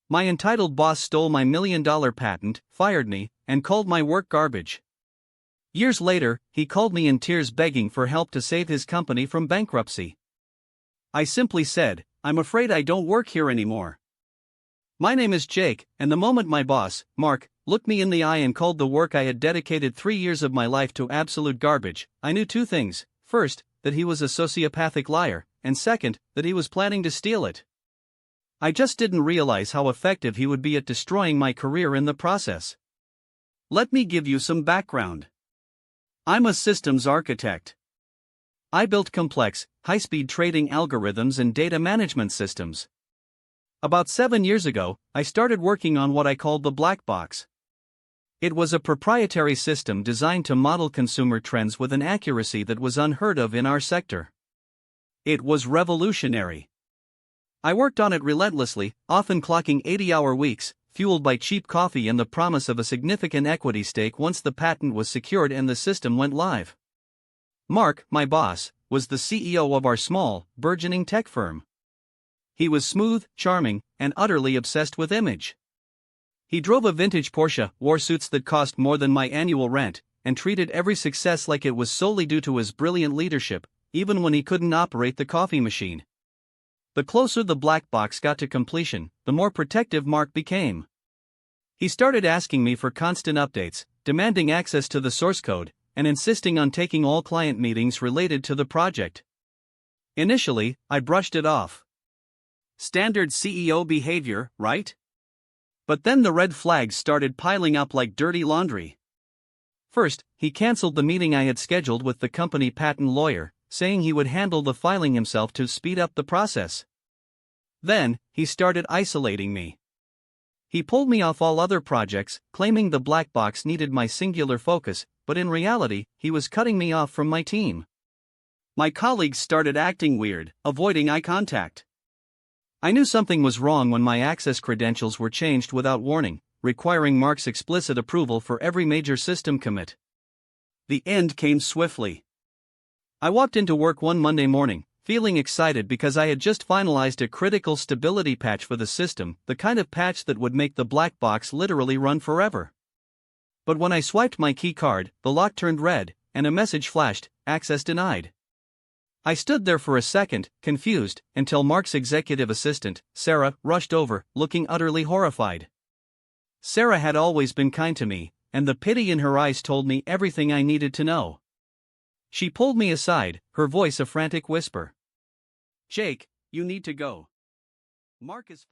My entitled boss stole my $1 million patent, fired me, and called my work garbage. Years later, he called me in tears begging for help to save his company from bankruptcy. I simply said, "I'm afraid I don't work here anymore." My name is Jake, and the moment my boss, Mark, looked me in the eye and called the work I had dedicated 3 years of my life to absolute garbage, I knew two things: first, that he was a sociopathic liar, and second, that he was planning to steal it. I just didn't realize how effective he would be at destroying my career in the process. Let me give you some background. I'm a systems architect. I built complex, high-speed trading algorithms and data management systems. About 7 years ago, I started working on what I called the black box. It was a proprietary system designed to model consumer trends with an accuracy that was unheard of in our sector. It was revolutionary. I worked on it relentlessly, often clocking 80-hour weeks, fueled by cheap coffee and the promise of a significant equity stake once the patent was secured and the system went live. Mark, my boss, was the CEO of our small, burgeoning tech firm. He was smooth, charming, and utterly obsessed with image. He drove a vintage Porsche, wore suits that cost more than my annual rent, and treated every success like it was solely due to his brilliant leadership, even when he couldn't operate the coffee machine. The closer the black box got to completion, the more protective Mark became. He started asking me for constant updates, demanding access to the source code, and insisting on taking all client meetings related to the project. Initially, I brushed it off. Standard CEO behavior, right? But then the red flags started piling up like dirty laundry. First, he canceled the meeting I had scheduled with the company patent lawyer, saying he would handle the filing himself to speed up the process. Then, he started isolating me. He pulled me off all other projects, claiming the black box needed my singular focus, but in reality, he was cutting me off from my team. My colleagues started acting weird, avoiding eye contact. I knew something was wrong when my access credentials were changed without warning, requiring Mark's explicit approval for every major system commit. The end came swiftly. I walked into work one Monday morning, feeling excited because I had just finalized a critical stability patch for the system, the kind of patch that would make the black box literally run forever. But when I swiped my key card, the lock turned red, and a message flashed, "Access denied." I stood there for a second, confused, until Mark's executive assistant, Sarah, rushed over, looking utterly horrified. Sarah had always been kind to me, and the pity in her eyes told me everything I needed to know. She pulled me aside, her voice a frantic whisper. "Jake, you need to go. Mark is